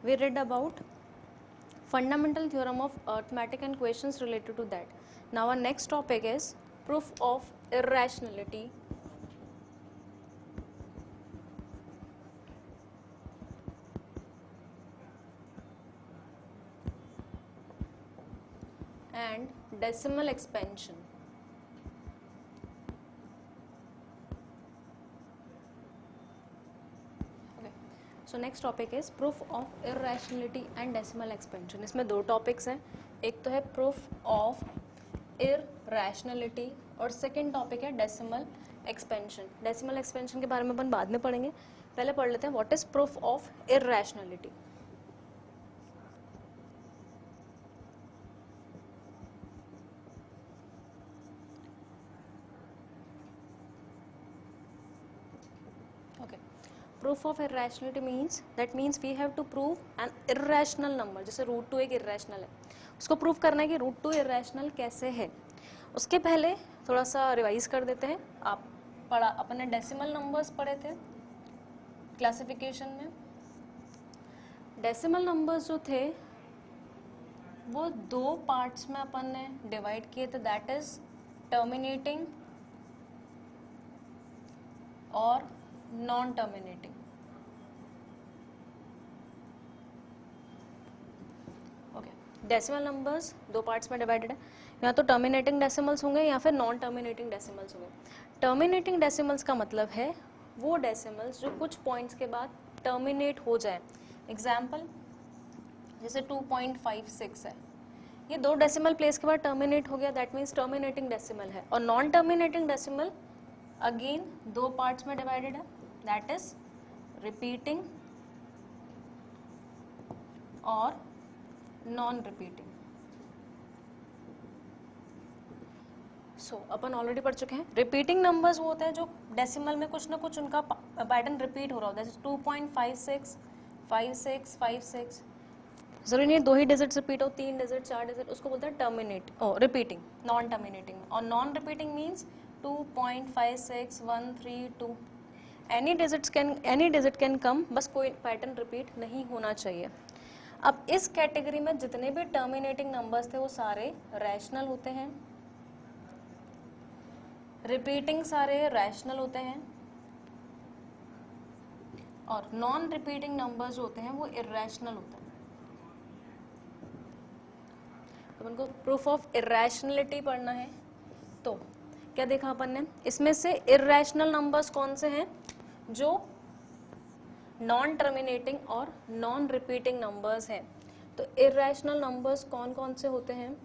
We read about fundamental theorem of arithmetic and questions related to that. Now our next topic is proof of irrationality. And decimal expansion. So next topic is proof of irrationality and decimal expansion. इसमें दो topics हैं, एक तो है proof of इररेशनलिटी और second topic है decimal expansion. Decimal expansion के बारे में अपन बाद में पढ़ेंगे, पहले पढ़ लेते हैं what is proof of irrationality. Proof of irrationality means we have to prove an irrational number. जैसे रूट टू एक इररेशनल है, उसको प्रूव करना है कि रूट टू इररेशनल कैसे है. उसके पहले थोड़ा सा रिवाइज कर देते हैं. आप अपने डेसिमल नंबर्स पढ़े थे क्लासिफिकेशन में. डेसिमल नंबर्स जो थे वो दो पार्ट्स में अपन ने डिवाइड किए थे, दैट इज टर्मिनेटिंग और non terminating. Okay, decimal numbers दो पार्ट्स में डिवाइडेड है, या तो टर्मिनेटिंग डेसिमल्स होंगे या फिर नॉन टर्मिनेटिंग डेसिमल्स होंगे. टर्मिनेटिंग डेसिमल्स का मतलब है वो डेसिमल्स जो कुछ पॉइंट्स के बाद टर्मिनेट हो जाए. एग्जाम्पल जैसे 2.56 है, ये दो डेसिमल प्लेस के बाद टर्मिनेट हो गया, दैट मीन्स टर्मिनेटिंग डेसिमल है. और नॉन टर्मिनेटिंग डेसिमल अगेन दो पार्ट्स में डिवाइडेड है, दैट इज रिपीटिंग और नॉन रिपीटिंग. सो अपन ऑलरेडी पढ़ चुके हैं. रिपीटिंग नंबर्स वो होते हैं जो डेसिमल में कुछ ना कुछ उनका पैटर्न रिपीट हो रहा होता है. 2.56, 56, 56, जरूरी नहीं दो ही डिजिट्स रिपीट हो, 3 डिजिट 4 डिजिट, उसको बोलते हैं टर्मिनेट रिपीटिंग. नॉन टर्मिनेटिंग और non repeating means 2.56, 1, 3, 2, any digit can come, बस कोई पैटर्न रिपीट नहीं होना चाहिए. अब इस कैटेगरी में जितने भी टर्मिनेटिंग नंबर्स थे वो सारे रैशनल होते हैं, रिपीटिंग सारे रैशनल होते हैं, और नॉन रिपीटिंग नंबर्स होते हैं वो इररेशनल होते हैं. तो उनको प्रूफ ऑफ इररेशनलिटी पढ़ना है. तो क्या देखा अपन ने, इसमें से इररेशनल नंबर्स कौन से हैं, जो नॉन टर्मिनेटिंग और नॉन रिपीटिंग नंबर्स हैं. तो इररेशनल नंबर्स कौन कौन से होते हैं,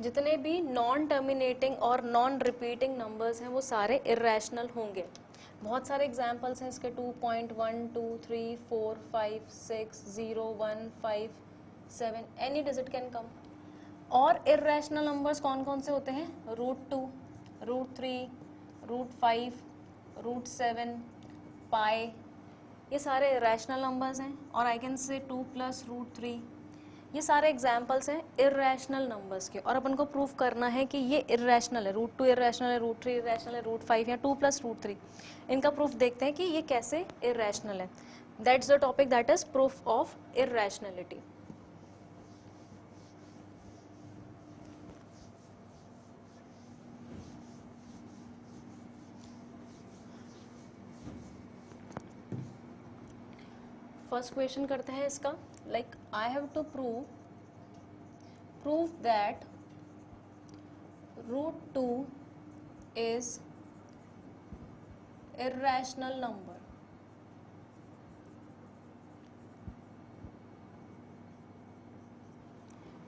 जितने भी नॉन टर्मिनेटिंग और नॉन रिपीटिंग नंबर्स हैं वो सारे इररेशनल होंगे. बहुत सारे एग्जांपल्स हैं इसके, 2.1, 2, 3, 4, 5, 6, 0, 1, 5, 7, एनी डिजिट कैन कम. और इररेशनल नंबर्स कौन कौन से होते हैं, √2, √3, √5, √7, पाई, ये सारे इररेशनल नंबर्स हैं. और आई कैन से 2 + √3, ये सारे एग्जाम्पल्स हैं इररेशनल नंबर्स के. और अपन को प्रूफ करना है कि ये इररेशनल है, √2 इररेशनल है, √3 इररेशनल है, √5 या 2 + √3. इनका प्रूफ देखते हैं कि ये कैसे इररेशनल है. That's the topic, that is proof of irrationality. First question करते हैं इसका, like I have to prove that √2 is irrational number.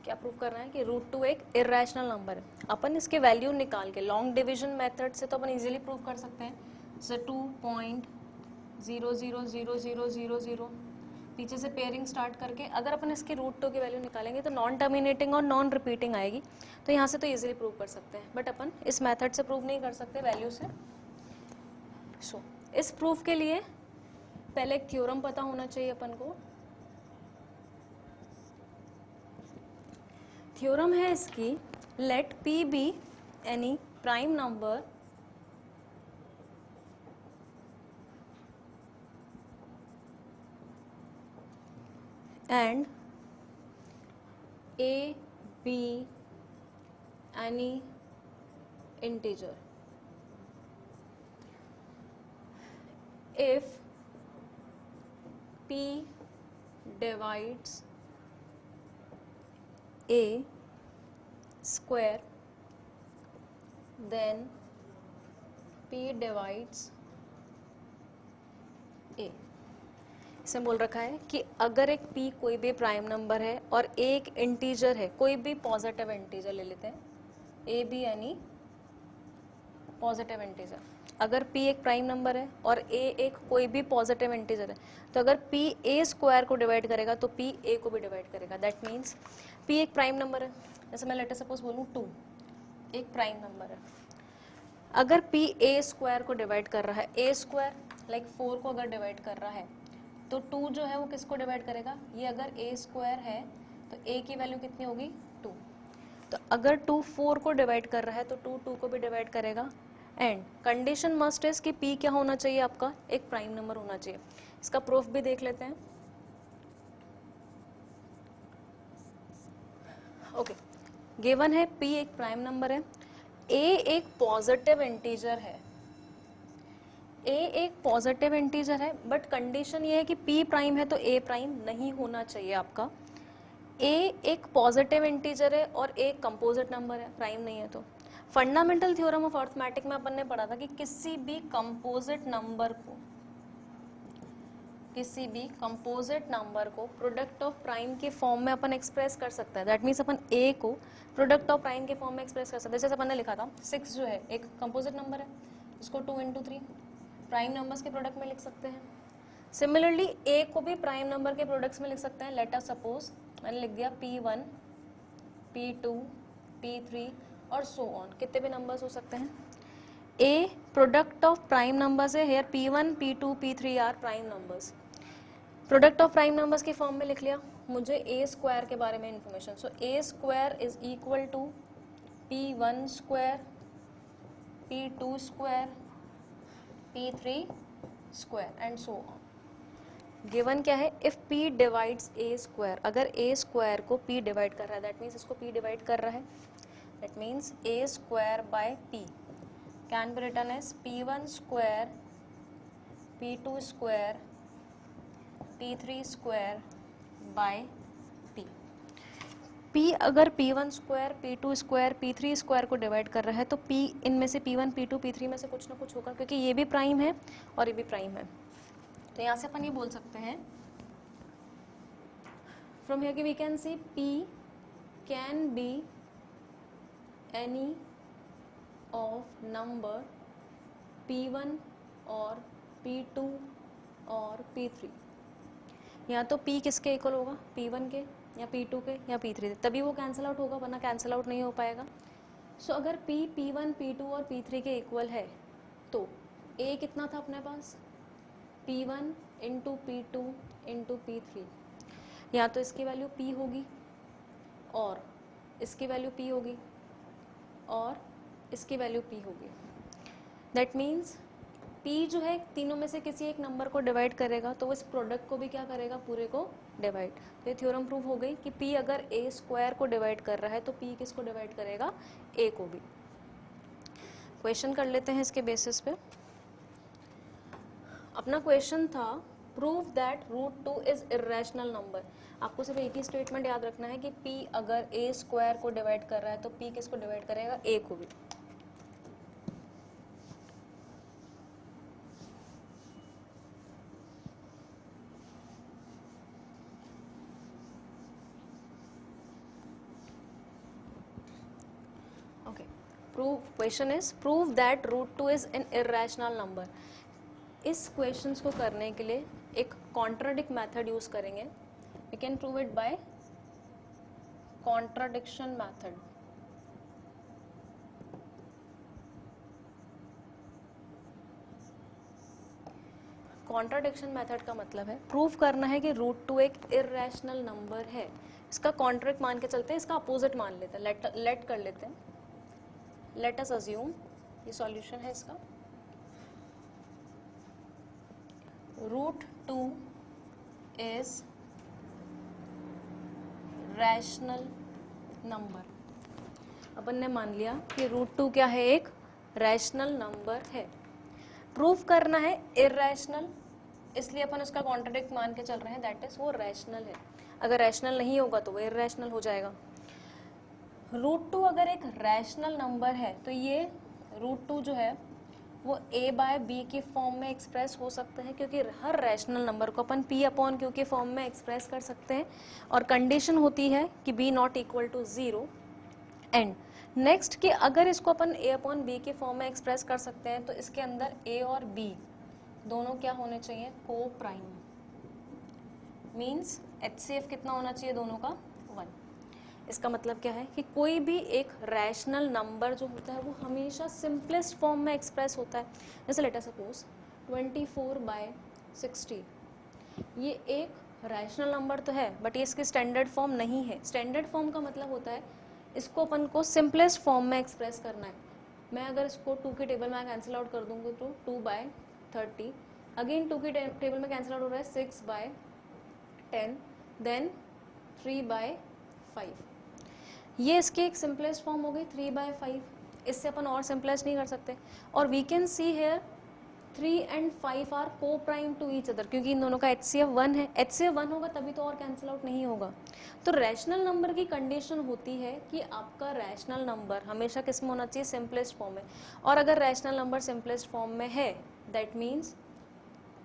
क्या प्रूव करना है कि √2 एक इररेशनल नंबर है. अपन इसके वैल्यू निकाल के लॉन्ग डिवीजन मेथड से तो अपन इजीली प्रूव कर सकते हैं. जैसे 2.000000, पीछे से पेयरिंग स्टार्ट करके अगर अपन इसकी √2 की वैल्यू निकालेंगे तो नॉन टर्मिनेटिंग और नॉन रिपीटिंग आएगी. तो यहाँ से तो इजीली प्रूव कर सकते हैं, बट अपन इस मेथड से प्रूव नहीं कर सकते वैल्यू से. सो इस प्रूफ के लिए पहले एक थ्योरम पता होना चाहिए अपन को. थ्योरम है इसकी, let P be any prime number and a be any integer if p divides a square then p divides a। इसमें बोल रखा है कि अगर एक p कोई भी प्राइम नंबर है और a एक इंटीजर है, कोई भी पॉजिटिव इंटीजर ले लेते हैं, a भी यानी पॉजिटिव इंटीजर, अगर p एक प्राइम नंबर है और a एक कोई भी पॉजिटिव इंटीजर है, तो अगर p a स्क्वायर को डिवाइड करेगा तो p a को भी डिवाइड करेगा। दैट मीन्स p एक प्राइम नंबर है, जैसे मैं लेटर सपोज बोलूँ 2 एक प्राइम नंबर है, अगर p a स्क्वायर को डिवाइड कर रहा है, a स्क्वायर लाइक 4 को अगर डिवाइड कर रहा है तो 2 जो है वो किसको डिवाइड करेगा, ये अगर a स्क्वायर है तो a की वैल्यू कितनी होगी 2, तो अगर 2 4 को डिवाइड कर रहा है तो 2 2 को भी डिवाइड करेगा। एंड कंडीशन मस्ट है कि p क्या होना चाहिए, आपका एक प्राइम नंबर होना चाहिए। इसका प्रूफ भी देख लेते हैं। ओके, गिवन है p एक प्राइम नंबर है, a एक पॉजिटिव इंटीजर है, a एक पॉजिटिव इंटीजर है, बट कंडीशन ये है कि p प्राइम है तो a प्राइम नहीं होना चाहिए आपका। a एक पॉजिटिव इंटीजर है और a कंपोजिट नंबर है, प्राइम नहीं है। तो फंडामेंटल थ्योरम ऑफ अरिथमेटिक में अपन ने पढ़ा था कि किसी भी कंपोजिट नंबर को प्रोडक्ट ऑफ प्राइम के फॉर्म में अपन एक्सप्रेस कर सकते हैं। दैट मीन्स अपन a को प्रोडक्ट ऑफ प्राइम के फॉर्म में एक्सप्रेस कर सकते हैं। जैसे अपन ने लिखा था 6 जो है एक कंपोजिट नंबर है, इसको 2 into 3 प्राइम नंबर्स के प्रोडक्ट में लिख सकते हैं। सिमिलरली a को भी प्राइम नंबर के प्रोडक्ट्स में लिख सकते हैं। लेट अस सपोज मैंने लिख दिया p1 p2 p3 और सो ऑन, कितने भी नंबर्स हो सकते हैं। a product of prime numbers है, here p1 p2 p3 are prime numbers. Product of prime numbers के फॉर्म में लिख लिया। मुझे a स्क्वायर के बारे में information, so a square is equal to p1 square p2 square p3 square and so on. Given क्या है, if p divides a square, अगर a स्क्वायर को p डिवाइड कर रहा है, दैट मीन्स इसको p डिवाइड कर रहा है, that means a square by p can be written as p1 square p2 square p3 square by p। p अगर p1 square p2 square p3 square को divide कर रहा है तो p इनमें से p1 p2 p3 में से कुछ ना कुछ होगा, क्योंकि ये भी प्राइम है और ये भी प्राइम है। तो यहाँ से अपन ये बोल सकते हैं फ्रॉम हियर कि we can see p can be any of number p1 और p2 और p3। या तो p किसके इक्वल होगा, p1 के या p2 के या p3 के, तभी वो कैंसिल आउट होगा, वरना कैंसिल आउट नहीं हो पाएगा। सो अगर p p1 p2 और p3 के इक्वल है तो a कितना था अपने पास, p1 into p2 into p3, या तो इसकी वैल्यू p होगी और इसकी वैल्यू p होगी और इसकी वैल्यू p होगी। दैट मीन्स p जो है तीनों में से किसी एक नंबर को डिवाइड करेगा तो वो इस प्रोडक्ट को भी क्या करेगा, पूरे को डिवाइड। तो ये थ्योरम प्रूव हो गई कि p अगर a स्क्वायर को डिवाइड कर रहा है तो p किसको डिवाइड करेगा, a को भी। क्वेश्चन कर लेते हैं इसके बेसिस पे। अपना क्वेश्चन था prove that √2 is irrational number. आपको सिर्फ एक ही स्टेटमेंट याद रखना है कि p अगर a स्क्वायर को डिवाइड कर रहा है तो p किसको डिवाइड करेगा, a को भी। Okay, prove question is prove that √2 is an irrational number. इस क्वेश्चंस को करने के लिए एक कॉन्ट्राडिक्ट मेथड यूज करेंगे। We can prove it by contradiction method. Contradiction method का मतलब है प्रूव करना है कि √2 एक इर्रेशनल नंबर है। इसका कॉन्ट्रैक्ट मान के चलते हैं, इसका अपोजिट मान लेते हैं, लेट कर लेते हैं। लेट अस अज्यूम ये सॉल्यूशन है इसका, √2 is रैशनल नंबर। अपन ने मान लिया कि √2 क्या है, एक रैशनल नंबर है। प्रूफ करना है इररेशनल, इसलिए अपन उसका कॉन्ट्रडिक्ट मान के चल रहे हैं, दैट इज वो रैशनल है। अगर रैशनल नहीं होगा तो वो इररेशनल हो जाएगा। √2 अगर एक रैशनल नंबर है तो ये √2 जो है वो a/b की फॉर्म में एक्सप्रेस हो सकता है, क्योंकि हर रैशनल नंबर को अपन p/q के फॉर्म में एक्सप्रेस कर सकते हैं, और कंडीशन होती है कि b not equal to 0। And next कि अगर इसको अपन a/b के फॉर्म में एक्सप्रेस कर सकते हैं तो इसके अंदर a और b दोनों क्या होने चाहिए, को प्राइम। मीन्स HCF कितना होना चाहिए दोनों का, 1। इसका मतलब क्या है कि कोई भी एक रैशनल नंबर जो होता है वो हमेशा सिंपलेस्ट फॉर्म में एक्सप्रेस होता है। जैसे लेट अस सपोज 24/60, ये एक रैशनल नंबर तो है बट ये इसकी स्टैंडर्ड फॉर्म नहीं है। स्टैंडर्ड फॉर्म का मतलब होता है इसको अपन को सिंपलेस्ट फॉर्म में एक्सप्रेस करना है। मैं अगर इसको 2 के टेबल में कैंसिल आउट कर दूंगी तो 2/30, अगेन 2 के टेबल में कैंसिल आउट हो रहा है 6/10, देन 3/5। ये इसकी एक सिंपलेस्ट फॉर्म हो गई 3/5। इससे अपन और सिंपलेस्ट नहीं कर सकते। और we can see here 3 and 5 are coprime to each other, क्योंकि इन दोनों का HCF 1 है। HCF 1 होगा तभी तो और कैंसिल आउट नहीं होगा। तो रैशनल नंबर की कंडीशन होती है कि आपका रैशनल नंबर हमेशा किस में होना चाहिए, सिंपलेस्ट फॉर्म में। और अगर रैशनल नंबर सिंपलेस्ट फॉर्म में है that means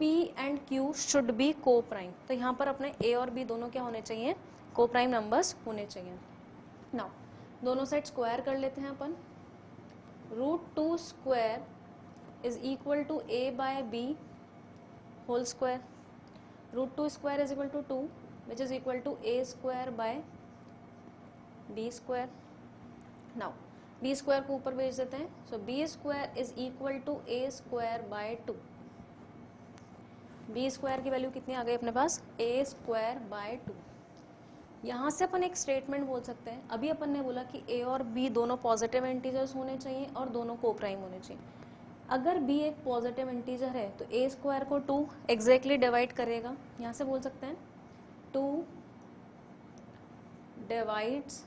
P and Q should be को प्राइम। तो यहाँ पर अपने A और B दोनों क्या होने चाहिए, को प्राइम नंबर्स होने चाहिए। नाउ दोनों साइड स्क्वायर कर लेते हैं अपन। √2 square is equal to a/b whole square. √2 square is equal to 2 which is equal to a square by b square. Now b square को ऊपर भेज देते हैं, so b square is equal to a square by 2। b square की value कितनी आ गई अपने पास, a स्क्वायर बाय 2। यहाँ से अपन एक स्टेटमेंट बोल सकते हैं। अभी अपन ने बोला कि a और b दोनों पॉजिटिव इंटीजर्स होने चाहिए और दोनों को प्राइम होने चाहिए। अगर b एक पॉजिटिव इंटीजर है तो a स्क्वायर को 2 एग्जैक्टली डिवाइड करेगा। यहाँ से बोल सकते हैं 2 डिवाइड्स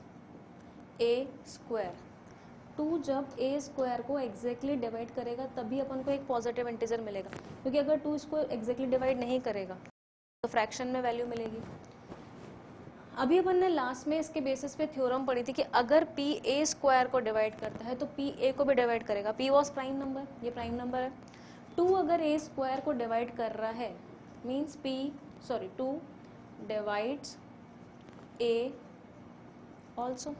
a स्क्वायर। 2 जब a स्क्वायर को एग्जैक्टली डिवाइड करेगा तभी अपन को एक पॉजिटिव इंटीजर मिलेगा, क्योंकि अगर 2 इसको एग्जैक्टली डिवाइड नहीं करेगा तो फ्रैक्शन में वैल्यू मिलेगी। अभी अपन ने लास्ट में इसके बेसिस पे थ्योरम पढ़ी थी कि अगर p a स्क्वायर को डिवाइड करता है तो p a को भी डिवाइड करेगा। p वॉज प्राइम नंबर, ये प्राइम नंबर है। 2 अगर a स्क्वायर को डिवाइड कर रहा है मीन्स 2 डिवाइड्स a ऑल्सो।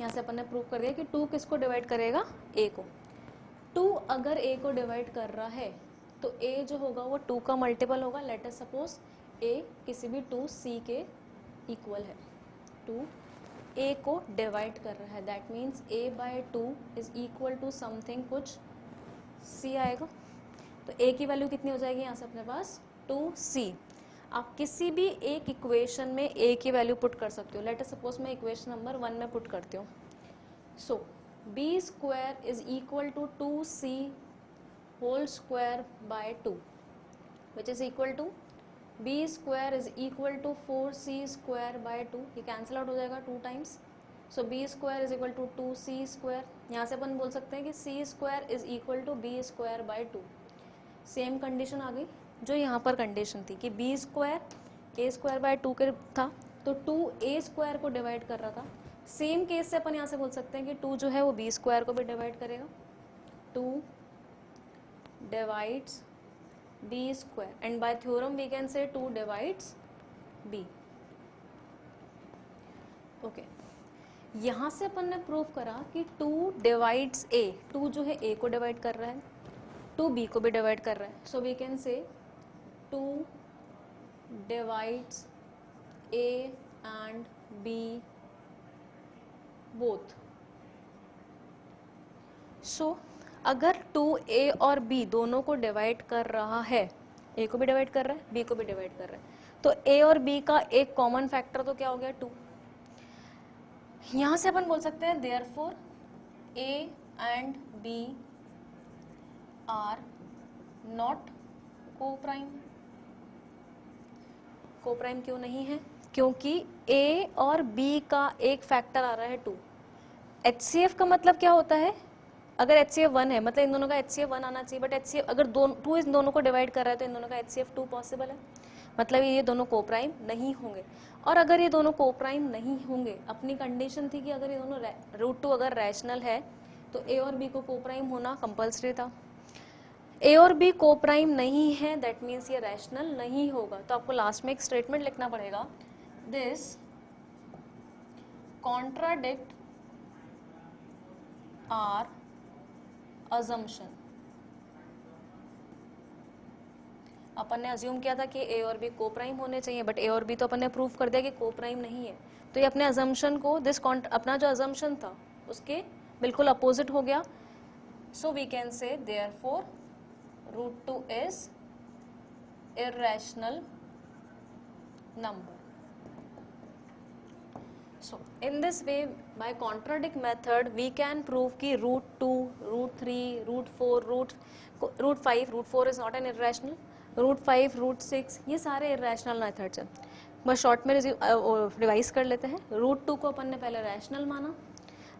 यहाँ से अपन ने प्रूव कर दिया कि 2 किसको डिवाइड करेगा, a को। 2 अगर a को डिवाइड कर रहा है तो a जो होगा वो 2 का मल्टीपल होगा। लेट अस सपोज a किसी भी 2c के इक्वल है। 2 a को डिवाइड कर रहा है, that means a/2 is equal to something कुछ c आएगा। तो a की वैल्यू कितनी हो जाएगी यहाँ से अपने पास 2c। आप किसी भी एक इक्वेशन में a की वैल्यू पुट कर सकते हो। लेट अस सपोज मैं इक्वेशन नंबर 1 में पुट करती हूँ। So b square is equal to 2c whole square by 2 which is equal to b square is equal to 4c square by 2। ये cancel out हो जाएगा 2 times. So b square is equal to 2c square. यहाँ से अपन बोल सकते हैं कि c square is equal to b square by 2। Same condition आ गई जो यहाँ पर कंडीशन थी कि b square a square by 2 के था, तो 2 a स्क्वायर को डिवाइड कर रहा था। सेम केस से अपन यहाँ से बोल सकते हैं कि 2 जो है वो b स्क्वायर को भी डिवाइड करेगा। 2 divides b square and by theorem we can say 2 divides b। Okay, यहाँ से अपन ने प्रूव करा कि 2 डिवाइड्स a। 2 जो है a को डिवाइड कर रहा है, 2 b को भी डिवाइड कर रहा है। सो we can say 2 divides a and b both. So अगर 2a और b दोनों को डिवाइड कर रहा है, a को भी डिवाइड कर रहा है b को भी डिवाइड कर रहा है, तो a और b का एक कॉमन फैक्टर तो क्या हो गया 2। यहाँ से अपन बोल सकते हैं therefore a and b are not coprime. Coprime क्यों नहीं है, क्योंकि ए और बी का एक फैक्टर आ रहा है 2। HCF का मतलब क्या होता है, अगर HCF 1 है मतलब इन दोनों का HCF 1 आना चाहिए, बट HCF अगर 2 इन दोनों को डिवाइड कर रहा है तो इन दोनों का HCF 2 पॉसिबल है, मतलब ये दोनों कोप्राइम नहीं होंगे। और अगर ये दोनों कोप्राइम नहीं होंगे, अपनी कंडीशन थी कि अगर ये दोनों √2 अगर रैशनल है तो ए और बी को कोप्राइम होना कंपल्सरी था। ए और बी कोप्राइम नहीं है, दैट मीन्स ये रैशनल नहीं होगा। तो आपको लास्ट में एक स्टेटमेंट लिखना पड़ेगा, दिस कॉन्ट्राडिक्ट आर assumption। अपन ने अज्यूम किया था कि ए और बी कोप्राइम होने चाहिए, बट ए और बी तो अपन ने प्रूव कर दिया कि कोप्राइम नहीं है। तो ये अपने अजम्पशन को अपना जो अजम्पशन था उसके बिल्कुल अपोजिट हो गया। So we can say therefore √2 is irrational number. So in this way by contradict method we can prove कि √2, √3, √4, √5, √4 is not an irrational, √5, √6 ये सारे irrational methods हैं। बस शॉर्ट में रिवाइज कर लेते हैं। √2 को अपन ने पहले रैशनल माना,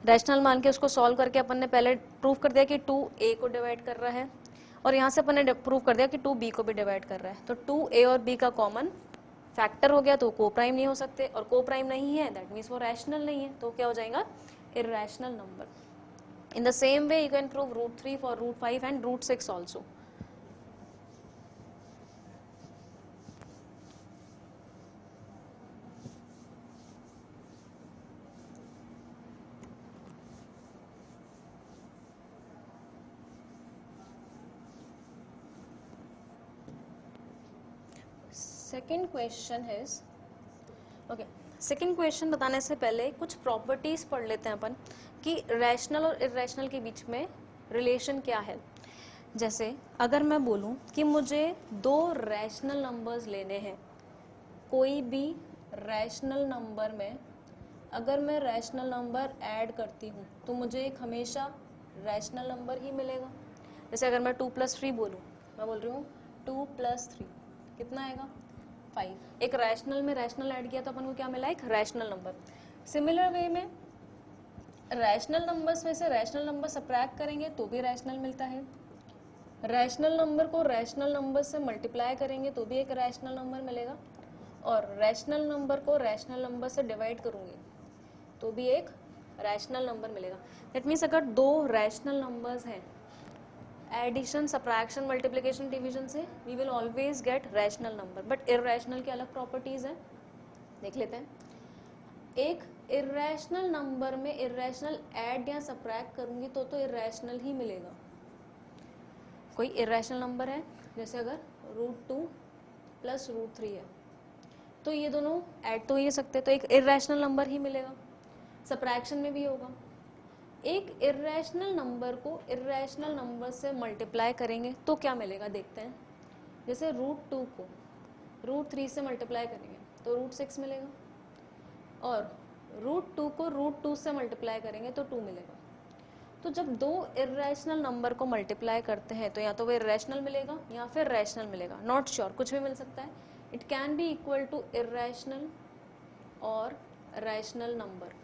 रैशनल मान के उसको सॉल्व करके अपन ने पहले प्रूव कर दिया कि 2 a को डिवाइड कर रहा है, और यहाँ से अपन ने प्रूव कर दिया कि 2 b को भी डिवाइड कर रहा है। तो 2 a और b का कॉमन फैक्टर हो गया, तो कोप्राइम नहीं हो सकते, और कोप्राइम नहीं है दैट मीन्स वो रैशनल नहीं है, तो क्या हो जाएगा, irrational number. In the same way you can prove √3 for √5 and √6 also. Second question is okay. Second question बताने से पहले कुछ प्रॉपर्टीज पढ़ लेते हैं अपन कि रैशनल और इर्रेशनल के बीच में रिलेशन क्या है। जैसे अगर मैं बोलूं कि मुझे 2 रैशनल नंबर्स लेने हैं, कोई भी रैशनल नंबर में अगर मैं रैशनल नंबर ऐड करती हूँ तो मुझे एक हमेशा रैशनल नंबर ही मिलेगा। जैसे अगर मैं 2 + 3 बोलूँ, मैं बोल रही हूँ 2 + 3 कितना आएगा, 5। एक रैशनल में रैशनल ऐड किया तो अपन को क्या मिला, एक रैशनल नंबर। सिमिलर वे में रैशनल नंबर्स में से रैशनल नंबर सब्ट्रैक्ट करेंगे तो भी रैशनल मिलता है, रैशनल नंबर को रैशनल नंबर से मल्टीप्लाई करेंगे तो भी एक रैशनल नंबर मिलेगा, और रैशनल नंबर को रैशनल नंबर से डिवाइड करूँगी तो भी एक रैशनल नंबर मिलेगा। दैट मीन्स अगर 2 रैशनल नंबर्स हैं, एडिशन, सब्ट्रैक्शन, मल्टीप्लिकेशन, डिवीजन से we will always get rational number. But irrational की अलग प्रॉपर्टीज हैं, देख लेते हैं। एक इर्रेशनल नंबर में इर्रेशनल ऐड या सब्ट्रैक्ट करूंगी तो इर्रेशनल ही मिलेगा। कोई इर्रेशनल नंबर है, जैसे अगर √2 + √3 है, तो ये दोनों ऐड तो ही सकते, तो एक इर्रेशनल नंबर ही मिलेगा। सब्ट्रैक्शन में भी होगा। एक इर्रेशनल नंबर को इर्रेशनल नंबर से मल्टीप्लाई करेंगे तो क्या मिलेगा, देखते हैं। जैसे √2 को √3 से मल्टीप्लाई करेंगे तो √6 मिलेगा, और √2 को √2 से मल्टीप्लाई करेंगे तो 2 मिलेगा। तो जब 2 इर्रेशनल नंबर को मल्टीप्लाई करते हैं तो या तो वो इर्रेशनल मिलेगा या फिर रैशनल मिलेगा, नॉट श्योर, कुछ भी मिल सकता है। It can be equal to irrational और रैशनल नंबर।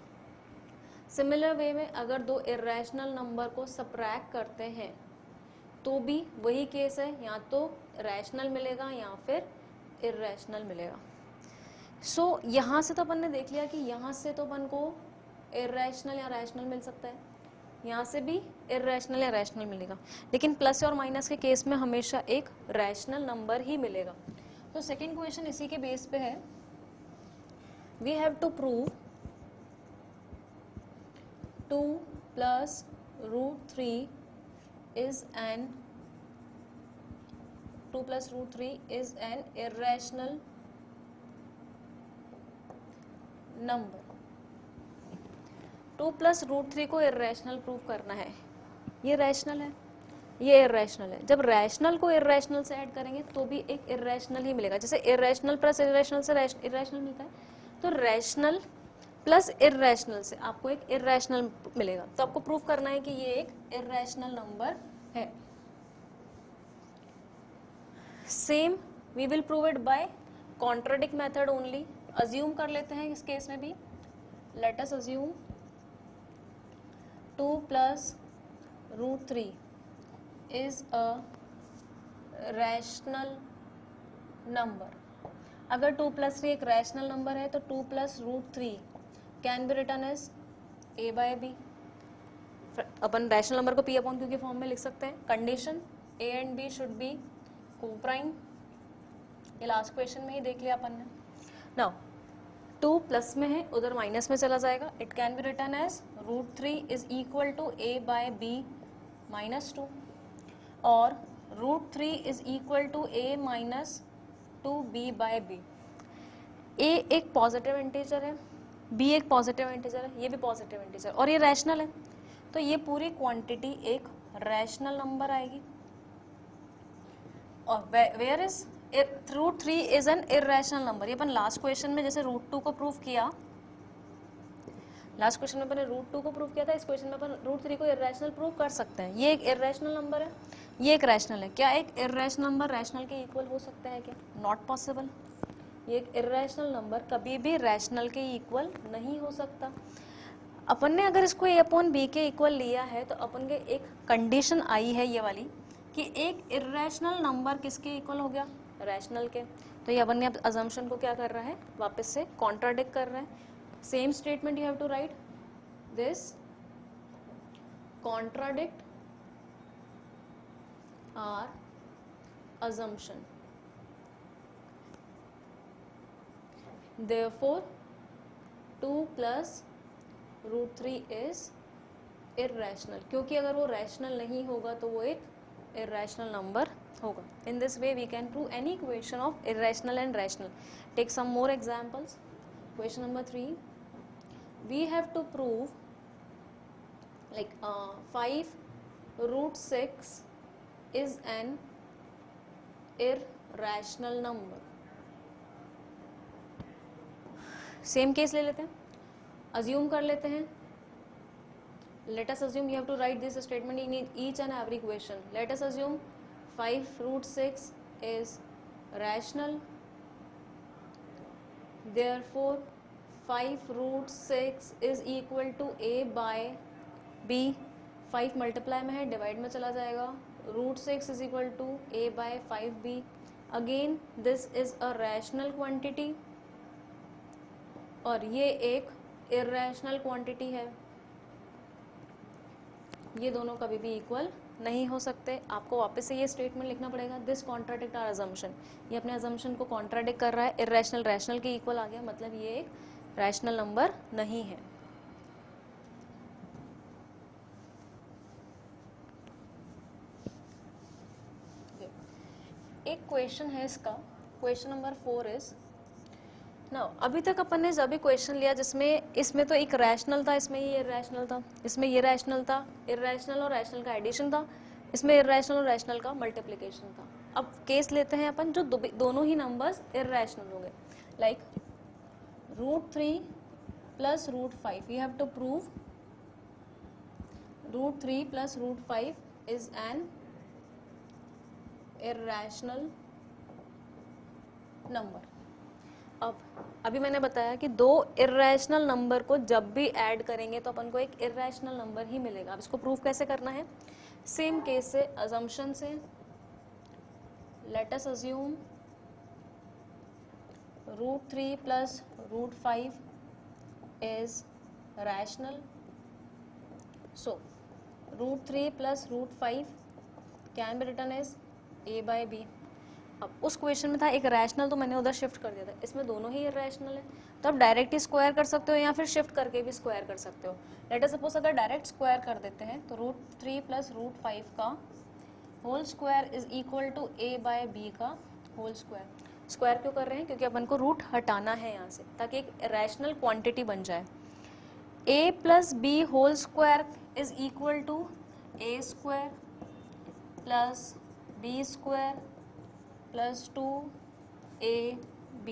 सिमिलर वे में अगर 2 इर्रेशनल नंबर को सब्ट्रैक्ट करते हैं तो भी वही केस है, या तो रैशनल मिलेगा या फिर इर्रेशनल मिलेगा। सो यहाँ से तो अपन ने देख लिया कि यहाँ से तो अपन को इर्रेशनल या रैशनल मिल सकता है, यहाँ से भी इर्रेशनल या रैशनल मिलेगा, लेकिन प्लस और माइनस के केस में हमेशा एक रैशनल नंबर ही मिलेगा। तो सेकेंड क्वेश्चन इसी के बेस पे है, we have to prove 2 + √3 is an 2 + √3 is an irrational number। 2 + √3 को इर्रेशनल प्रूव करना है, ये रैशनल है, ये इर्रेशनल है। जब रैशनल को इर्रेशनल से ऐड करेंगे तो भी एक इर्रेशनल ही मिलेगा। जैसे इर्रेशनल प्लस इर्रेशनल से इर्रेशनल मिलता है, तो रैशनल प्लस इर्रेशनल से आपको एक इर्रेशनल मिलेगा। तो आपको प्रूव करना है कि ये एक इर्रेशनल नंबर है। Same we will prove it by contradict method only. Assume कर लेते हैं इस केस में भी, let us assume 2 plus root 3 is a rational number. अगर 2 प्लस 3 एक रैशनल नंबर है तो 2 plus root 3 can be return as a by B. अपन रैशनल नंबर को p अपॉन क्यू के फॉर्म में लिख सकते हैं। Condition a and b should be coprime, ये लास्ट क्वेश्चन में ही देख लिया अपन ने। नाउ 2 प्लस में है, उधर माइनस में चला जाएगा। It can be return as root 3 is equal to a by b minus 2, और root 3 is equal to a minus 2b by b। a एक पॉजिटिव इंटीजर है, b एक पॉजिटिव इंटीजर है, ये भी पॉजिटिव इंटीजर, और ये रैशनल है, तो ये पूरी क्वांटिटी एक रैशनल नंबर आएगी। और where is root 3 is an irrational number. ये अपन लास्ट क्वेश्चन में जैसे रूट 2 को प्रूव किया, लास्ट क्वेश्चन में अपन रूट 2 को प्रूव किया था, इस क्वेश्चन में अपन रूट 3 को इररेशनल प्रूव कर सकते हैं। ये एक इररेशनल नंबर है, ये एक रैशनल है। क्या एक इररेशनल नंबर रैशनल के इक्वल हो सकता है क्या? Not possible. ये एक इररेशनल नंबर कभी भी रैशनल के इक्वल नहीं हो सकता। अपन ने अगर इसको a अपॉन बी के इक्वल लिया है तो अपन के एक कंडीशन आई है ये वाली कि एक इररेशनल नंबर किसके इक्वल हो गया? रैशनल के। तो ये अपन ने अब अजम्पशन को क्या कर रहा है? वापस से कॉन्ट्राडिक्ट कर रहा है। Same statement you have to write this contradict our assumption. Therefore 2 plus root 3 is irrational, क्योंकि अगर वो रैशनल नहीं होगा तो वो एक इररेशनल नंबर होगा। In this way we can prove any equation of irrational and rational. Take some more examples. Question number 3, we have to prove like 5 root 6 is an irrational number. Same case ले लेते हैं, assume कर लेते हैं। Let us assume, you have to write this statement in each and every question. Let us assume 5 root 6 is rational, therefore 5 root 6 is equal to a by b। 5 multiply में है, divide में चला जाएगा। Root 6 is equal to a by 5b। Again this is a rational quantity और ये एक irrational quantity है। ये दोनों कभी भी इक्वल नहीं हो सकते। आपको वापस से ये स्टेटमेंट लिखना पड़ेगा, दिस कॉन्ट्राडिक्ट आवर अजम्पशन। ये अपने अजम्पशन को कॉन्ट्राडिक्ट कर रहा है। इररेशनल रैशनल के इक्वल आ गया, मतलब ये एक रैशनल नंबर नहीं है। एक क्वेश्चन है इसका, क्वेश्चन नंबर 4 इज नाउ। अभी तक अपन ने जब भी क्वेश्चन लिया जिसमें इसमें तो एक रैशनल था, इसमें ये इररेशनल था, इसमें ये रैशनल था, इररेशनल और रैशनल का एडिशन था, इसमें इररेशनल और रैशनल का मल्टीप्लिकेशन था। अब केस लेते हैं अपन जो दोनों ही नंबर्स इररेशनल हो गए, like root 3 plus root 5। You have to prove root 3 plus root 5 is an irrational number. अब अभी मैंने बताया कि दो इररेशनल नंबर को जब भी ऐड करेंगे तो अपन को एक इररेशनल नंबर ही मिलेगा। अब इसको प्रूव कैसे करना है? सेम केस से, अजम्पशन से। Let us assume root 3 plus root 5 is rational, so root 3 plus root 5 can be written as a by b। अब उस क्वेश्चन में था एक रैशनल, तो मैंने उधर शिफ्ट कर दिया था। इसमें दोनों ही इररेशनल है, तो आप डायरेक्ट ही स्क्वायर कर सकते हो या फिर शिफ्ट करके भी स्क्वायर कर सकते हो। लेट अस सपोज अगर डायरेक्ट स्क्वायर कर देते हैं तो रूट 3 प्लस रूट 5 का whole square is equal to a by b का होल स्क्वायर। स्क्वायर क्यों कर रहे हैं? क्योंकि अपन को रूट हटाना है यहाँ से, ताकि एक रैशनल क्वांटिटी बन जाए। a plus B whole square is equal to a square plus b square plus 2ab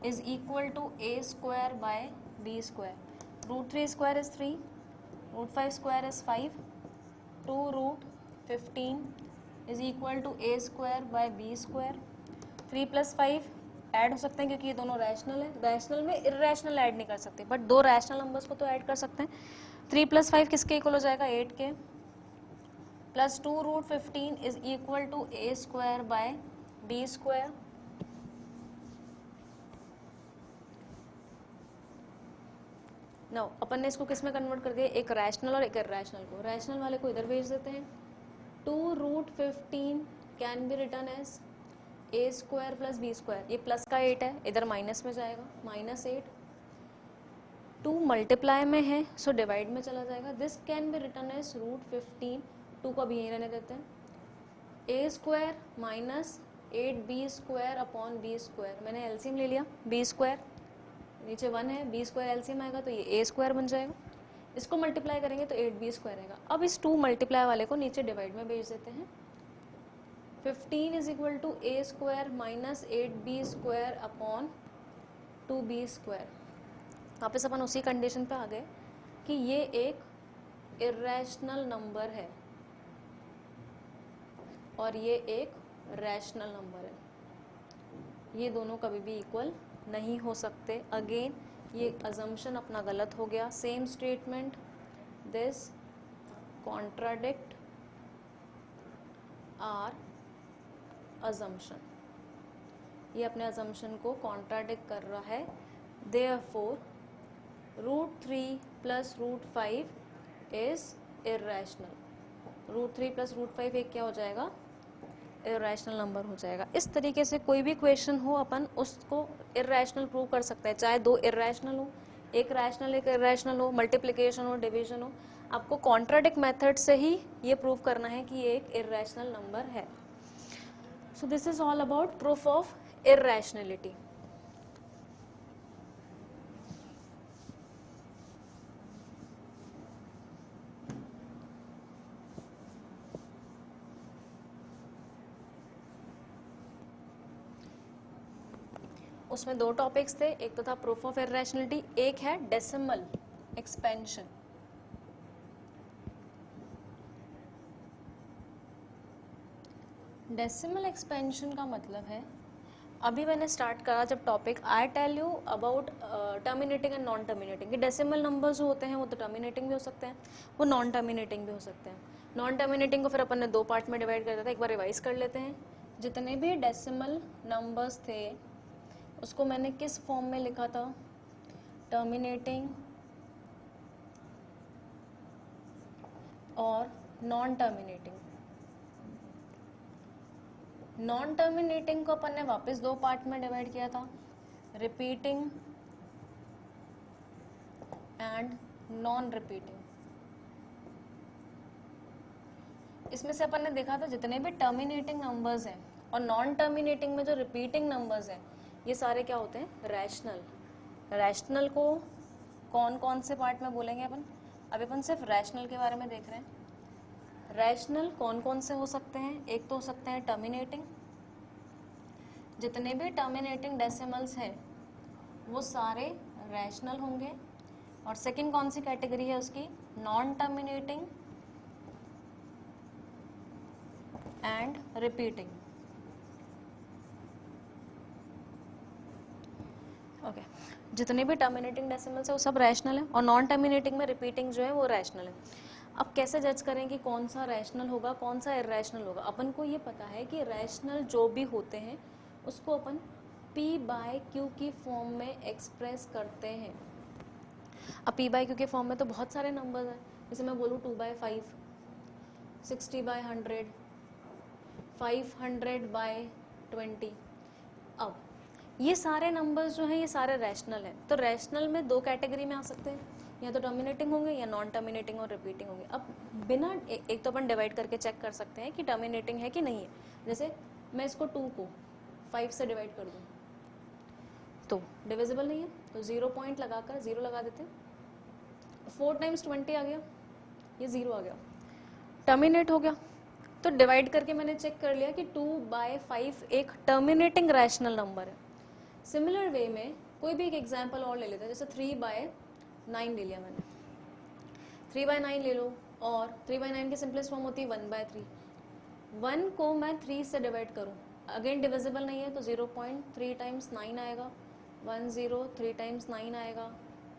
is equal to a square by b square. Root 3 square is 3, root 5 square is 5, 2 root 15 is equal to a square by b square. 3 plus 5 add हो सकते हैं क्योंकि ये दोनों rational है, rational में irrational add नहीं कर सकते, बट दो रैशनल नंबर्स को तो ऐड कर सकते हैं। 3 + 5 किसके इक्वल हो जाएगा, 8 के, plus 2√15 is equal to a² by b²। Now अपन ने इसको किस में कन्वर्ट कर दिया, एक रैशनल और एक इर्रेशनल को। रैशनल वाले को इधर भेज देते हैं। 2√15 can be return as a² plus b²। ये प्लस का 8 है, इधर माइनस में जाएगा, -8। 2 मल्टीप्लाई में है सो डिवाइड में चला जाएगा। This can be return as √15, 2 को अभी यहीं रहने देते हैं, a² minus 8b² upon b²। मैंने एलसीएम ले लिया, b², नीचे 1 है, b² एलसीएम आएगा तो ये a² बन जाएगा। इसको मल्टीप्लाई करेंगे तो 8b² आएगा। अब इस 2 मल्टीप्लाई वाले को नीचे डिवाइड में भेज देते हैं। 15 is equal to a² minus 8b² upon 2b²। वापस अपन उसी कंडीशन पे आ गए कि ये एक इर्रेशनल नंबर है और ये एक रैशनल नंबर है। ये दोनों कभी भी इक्वल नहीं हो सकते। अगेन ये अजम्पशन अपना गलत हो गया। Same statement, this contradict our assumption, ये अपने अजम्पशन को कॉन्ट्राडिक्ट कर रहा है। Therefore √3 + √5 is irrational. √3 + √5 एक क्या हो जाएगा, इर्रेशनल नंबर हो जाएगा। इस तरीके से कोई भी क्वेश्चन हो अपन उसको इर्रेशनल प्रूव कर सकते हैं, चाहे दो इर्रेशनल हो, एक रैशनल एक इर्रेशनल हो, मल्टीप्लिकेशन हो, डिवीजन हो, आपको कॉन्ट्राडिक्ट मेथड से ही ये प्रूव करना है कि ये एक इर्रेशनल नंबर है। So this is all about proof of irrationality. उसमें दो टॉपिक्स थे, एक तो था प्रूफ ऑफ इर्रेशनलिटी, एक है डेसिमल एक्सपेंशन। डेसिमल एक्सपेंशन का मतलब है, अभी मैंने स्टार्ट करा जब topic, I tell you about terminating and non terminating. Decimal number जो होते हैं वो तो टर्मिनेटिंग भी हो सकते हैं, वो नॉन टर्मिनेटिंग भी हो सकते हैं। नॉन टर्मिनेटिंग को फिर अपन ने दो पार्ट में डिवाइड कर दिया था, एक बार रिवाइज कर लेते हैं। जितने भी डेसिमल नंबर्स थे उसको मैंने किस फॉर्म में लिखा था, टर्मिनेटिंग और नॉन टर्मिनेटिंग। नॉन टर्मिनेटिंग को अपन ने वापस दो पार्ट में डिवाइड किया था, रिपीटिंग एंड नॉन रिपीटिंग। इसमें से अपन ने देखा था जितने भी टर्मिनेटिंग नंबर्स हैं और नॉन टर्मिनेटिंग में जो रिपीटिंग नंबर्स हैं ये सारे क्या होते हैं, रैशनल। रैशनल को कौन कौन से पार्ट में बोलेंगे अपन, अभी अपन सिर्फ रैशनल के बारे में देख रहे हैं। रैशनल कौन कौन से हो सकते हैं, एक तो हो सकते हैं टर्मिनेटिंग, जितने भी टर्मिनेटिंग डेसिमल्स हैं वो सारे रैशनल होंगे। और सेकंड कौन सी कैटेगरी है उसकी, non terminating and repeating. Okay, जितने भी टर्मिनेटिंग डेसिमल्स है वो सब रैशनल है और नॉन टर्मिनेटिंग में रिपीटिंग जो है वो रैशनल है। अब कैसे जज करें कि कौन सा रैशनल होगा कौन सा इर्रेशनल होगा। अपन को ये पता है कि रैशनल जो भी होते हैं उसको अपन p/q की फॉर्म में एक्सप्रेस करते हैं। अब p/q के फॉर्म में तो बहुत सारे नंबर्स हैं, जैसे मैं बोलूँ 2/5, 60/100, 500/20। अब ये सारे नंबर्स जो हैं ये सारे रैशनल हैं, तो रैशनल में दो कैटेगरी में आ सकते हैं, या तो टर्मिनेटिंग होंगे या नॉन टर्मिनेटिंग और रिपीटिंग होंगे। अब बिना एक तो अपन डिवाइड करके चेक कर सकते हैं कि टर्मिनेटिंग है कि नहीं है। जैसे मैं इसको 2 को 5 से डिवाइड कर दूँ तो डिविजिबल नहीं है, तो 0 पॉइंट लगाकर 0 लगा देते हैं। 4 × 20 आ गया, ये 0 आ गया, टर्मिनेट हो गया। तो डिवाइड करके मैंने चेक कर लिया कि 2/5 एक टर्मिनेटिंग रैशनल नंबर है। सिमिलर वे में कोई भी एक एग्जाम्पल और ले लेते हैं, जैसे 3/9 ले लिया मैंने, 3/9 ले लो, और 3/9 की सिंपलेस्ट फॉर्म होती है 1/3। 1 को मैं 3 से डिवाइड करूँ अगेन डिविजिबल नहीं है तो 0.3 टाइम्स 9 आएगा, 10 3 टाइम्स 9 आएगा,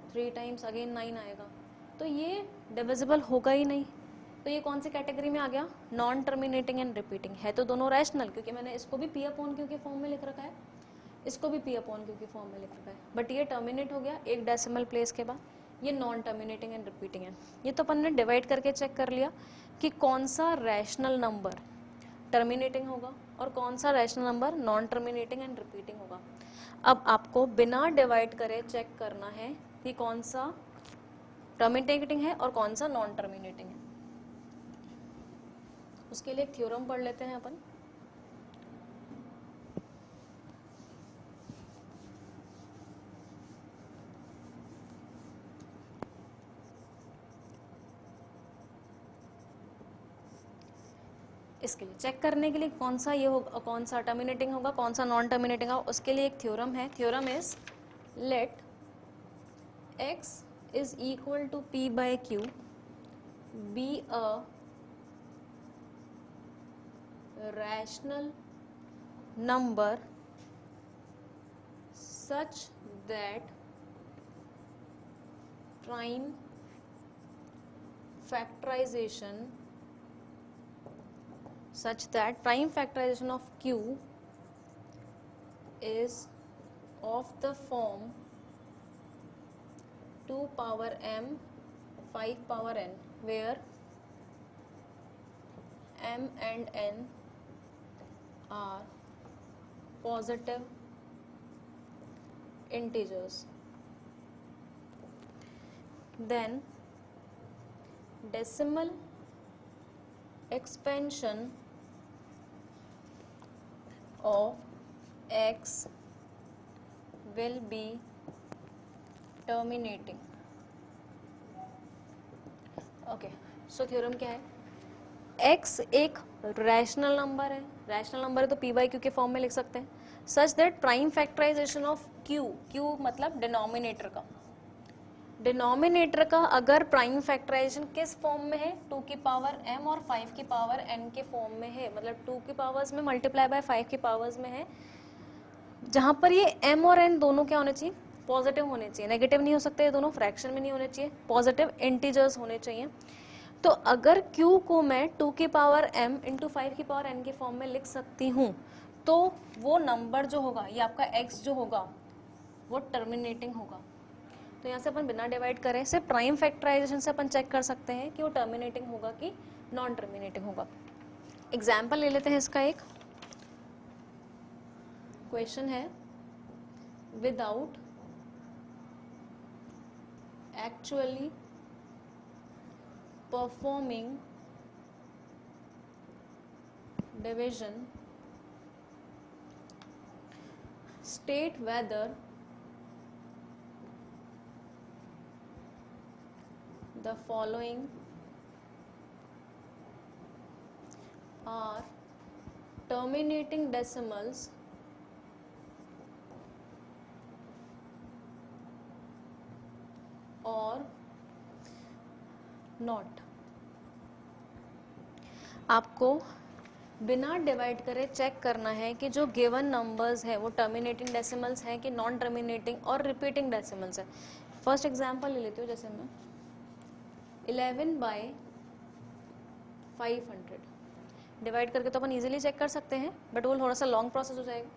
3 टाइम्स अगेन 9 आएगा, तो ये डिविजिबल होगा ही नहीं। तो ये कौन सी कैटेगरी में आ गया? Non terminating and repeating. है तो दोनों रैशनल, क्योंकि मैंने इसको भी पी अपॉन क्यू के फॉर्म में लिख रखा है, इसको भी पी अपॉन क्यू के फॉर्म में लिख रखा है, बट ये टर्मिनेट हो गया एक डेसिमल प्लेस के बाद, ये नॉन टर्मिनेटिंग एंड रिपीटिंग है। ये तो अपन ने डिवाइड करके चेक कर लिया कि कौन सा रैशनल नंबर टर्मिनेटिंग होगा और कौन सा rational number non terminating and repeating होगा। अब आपको बिना डिवाइड करे चेक करना है कि कौन सा टर्मिनेटिंग है और कौन सा नॉन टर्मिनेटिंग है। उसके लिए एक थ्योरम पढ़ लेते हैं अपन। इसके लिए चेक करने के लिए कौन सा ये होगा, कौन सा टर्मिनेटिंग होगा, कौन सा नॉन टर्मिनेटिंग होगा, उसके लिए एक थ्योरम है। Theorem is let x is equal to p by q be a rational number such that prime factorization of q is of the form 2 power m 5 power n, where m and n are positive integers. Then decimal expansion of x will be terminating. Okay, so theorem क्या है? x एक rational number है, rational number है तो p by Q के form में लिख सकते हैं, such that prime factorization of q, q मतलब डिनोमिनेटर का, डिनोमिनेटर का अगर प्राइम फैक्टराइजेशन किस फॉर्म में है, 2 की पावर m और 5 की पावर n के फॉर्म में है, मतलब 2 की पावर्स में मल्टीप्लाई बाय 5 की पावर्स में है, जहां पर ये m और n दोनों क्या होने चाहिए? पॉजिटिव होने चाहिए, नेगेटिव नहीं हो सकते, ये दोनों फ्रैक्शन में नहीं होने चाहिए, पॉजिटिव इंटीजर्स होने चाहिए। तो अगर q को मैं 2 की पावर m इंटू 5 की पावर n के फॉर्म में लिख सकती हूँ, तो वो नंबर जो होगा, ये आपका x जो होगा वो टर्मिनेटिंग होगा। तो यहाँ से अपन बिना डिवाइड करें सिर्फ प्राइम फैक्टराइजेशन से अपन चेक कर सकते हैं कि वो टर्मिनेटिंग होगा कि नॉन टर्मिनेटिंग होगा। एग्जाम्पल ले लेते हैं इसका। एक क्वेश्चन है, without actually performing division, state whether the following are terminating decimals or not। आपको बिना डिवाइड करे चेक करना है कि जो गिवन नंबर्स है वो टर्मिनेटिंग डेसिमल्स हैं कि नॉन टर्मिनेटिंग और रिपीटिंग डेसिमल्स है। फर्स्ट एग्जांपल ले लेती हूँ, जैसे मैं 11 बाय 500 डिवाइड करके तो अपन इजीली चेक कर सकते हैं, बट वो थोड़ा सा लॉन्ग प्रोसेस हो जाएगा।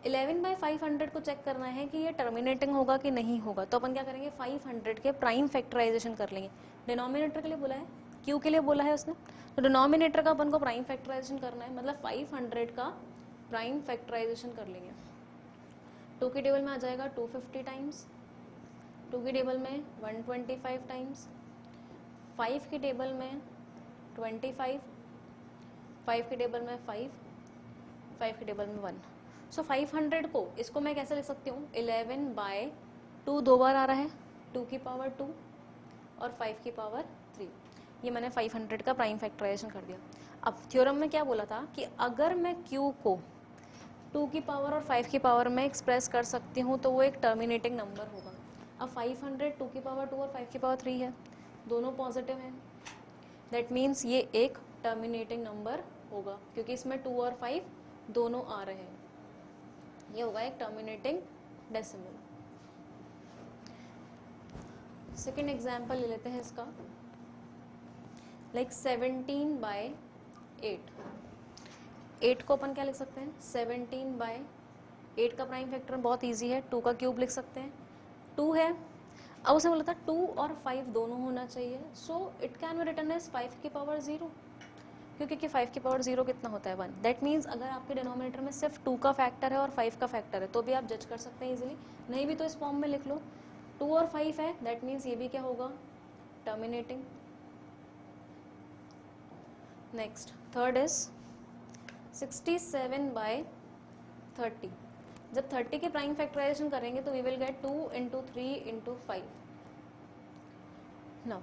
11 बाय 500 को चेक करना है कि ये टर्मिनेटिंग होगा कि नहीं होगा, तो अपन क्या करेंगे, 500 के प्राइम फैक्टराइजेशन कर लेंगे। डिनोमिनेटर के लिए बोला है, क्यू के लिए बोला है उसने, तो डिनोमिनेटर का अपन को प्राइम फैक्टराइजेशन करना है, मतलब 500 का प्राइम फैक्टराइजेशन कर लेंगे। 2 की टेबल में आ जाएगा 250 टाइम्स, 2 की टेबल में 125 टाइम्स, 5 की टेबल में 25, 5 की टेबल में 5, 5 की टेबल में 1। सो 500 को इसको मैं कैसे लिख सकती हूँ, 11 बाय 2 दो बार आ रहा है, 2 की पावर 2 और 5 की पावर 3, ये मैंने 500 का प्राइम फैक्टराइजेशन कर दिया। अब थ्योरम में क्या बोला था कि अगर मैं q को 2 की पावर और 5 की पावर में एक्सप्रेस कर सकती हूँ तो वो एक टर्मिनेटिंग नंबर होगा। अब 500 2 की पावर 2 और 5 की पावर 3 है, दोनों पॉजिटिव हैं, दैट मीन्स ये एक टर्मिनेटिंग नंबर होगा, क्योंकि इसमें 2 और 5 दोनों आ रहे हैं, ये होगा एक टर्मिनेटिंग डेसिमल। सेकेंड एग्जाम्पल ले लेते हैं इसका, लाइक 17/8। 8 को अपन क्या लिख सकते हैं, 17/8 का प्राइम फैक्टर बहुत इजी है, 2 का क्यूब लिख सकते हैं। 2 है, अब उसे बोला था 2 और 5 दोनों होना चाहिए, so it can be written as 5 की पावर 0, क्योंकि 5 की पावर 0 कितना होता है 1। दैट मीन्स अगर आपके डिनोमिनेटर में सिर्फ 2 का फैक्टर है और 5 का फैक्टर है तो भी आप जज कर सकते हैं इजीली, नहीं भी तो इस फॉर्म में लिख लो। 2 और 5 है, दैट मीन्स ये भी क्या होगा, टर्मिनेटिंग। Next third is 67/30। जब 30 के प्राइम फैक्टराइजेशन करेंगे तो वी विल गेट 2 × 3 × 5। नाउ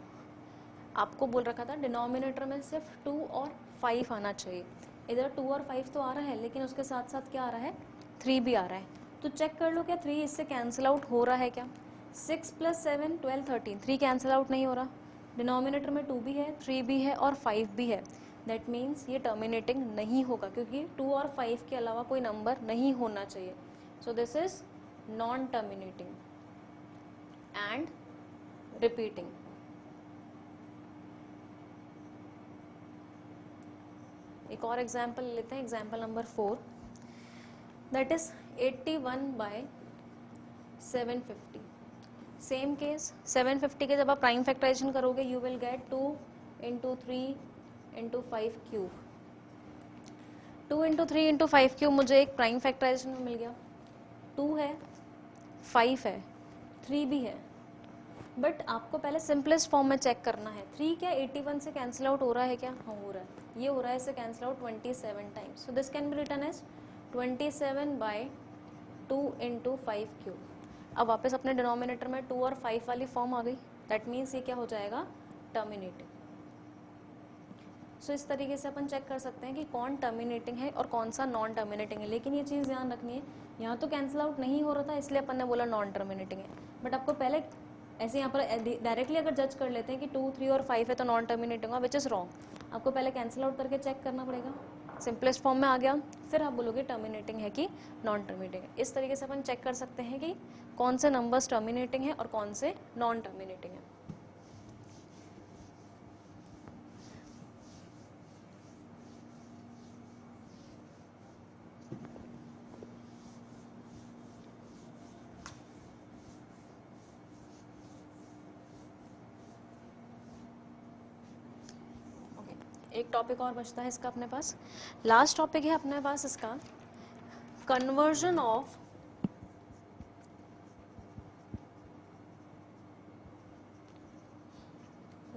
आपको बोल रखा था डिनोमिनेटर में सिर्फ 2 और 5 आना चाहिए, इधर 2 और 5 तो आ रहा है लेकिन उसके साथ साथ क्या आ रहा है, 3 भी आ रहा है। तो चेक कर लो क्या 3 इससे कैंसिल आउट हो रहा है क्या। 6 + 7 12 13, 3 कैंसिल आउट नहीं हो रहा। डिनोमिनेटर में 2 भी है, 3 भी है और 5 भी है, दैट मीन्स ये टर्मिनेटिंग नहीं होगा क्योंकि 2 और 5 के अलावा कोई नंबर नहीं होना चाहिए। सो this is non terminating and repeating. एक और एग्जाम्पल लेते हैं, example number 4, that is 81/750। Same case, 750 के जब आप प्राइम फैक्टराइजेशन करोगे you will gate 2 × 3 × 5 cube. 2 × 3 × 5 cube मुझे एक प्राइम फैक्टराइजेशन में मिल गया। 2 है, 5 है, 3 भी है, बट आपको पहले सिंपलेस्ट फॉर्म में चेक करना है। 3 क्या 81 से कैंसिल आउट हो रहा है क्या, हाँ हो रहा है, ये हो रहा है, इससे cancel out 27 times, so this can be written as 27/2 × 5 cube. अब वापस अपने डिनोमिनेटर में 2 और 5 वाली फॉर्म आ गई, दैट मीन्स ये क्या हो जाएगा, टर्मिनेटिंग। सो इस तरीके से अपन चेक कर सकते हैं कि कौन टर्मिनेटिंग है और कौन सा नॉन टर्मिनेटिंग है। लेकिन ये चीज़ ध्यान रखनी है, यहाँ तो कैंसिल आउट नहीं हो रहा था इसलिए अपन ने बोला नॉन टर्मिनेटिंग है, बट आपको पहले ऐसे यहाँ पर डायरेक्टली अगर जज कर लेते हैं कि 2, 3 और 5 है तो नॉन टर्मिनेटिंग होगा, विच इज़ रॉन्ग। आपको पहले कैंसिल आउट करके चेक करना पड़ेगा, सिंपलेस्ट फॉर्म में आ गया, फिर आप बोलोगे टर्मिनेटिंग है कि नॉन टर्मिनेटिंग है। इस तरीके से अपन चेक कर सकते हैं कि कौन से नंबर्स टर्मिनेटिंग है और कौन से नॉन टर्मिनेटिंग है। एक टॉपिक और बचता है इसका अपने पास, लास्ट टॉपिक है अपने पास इसका, conversion of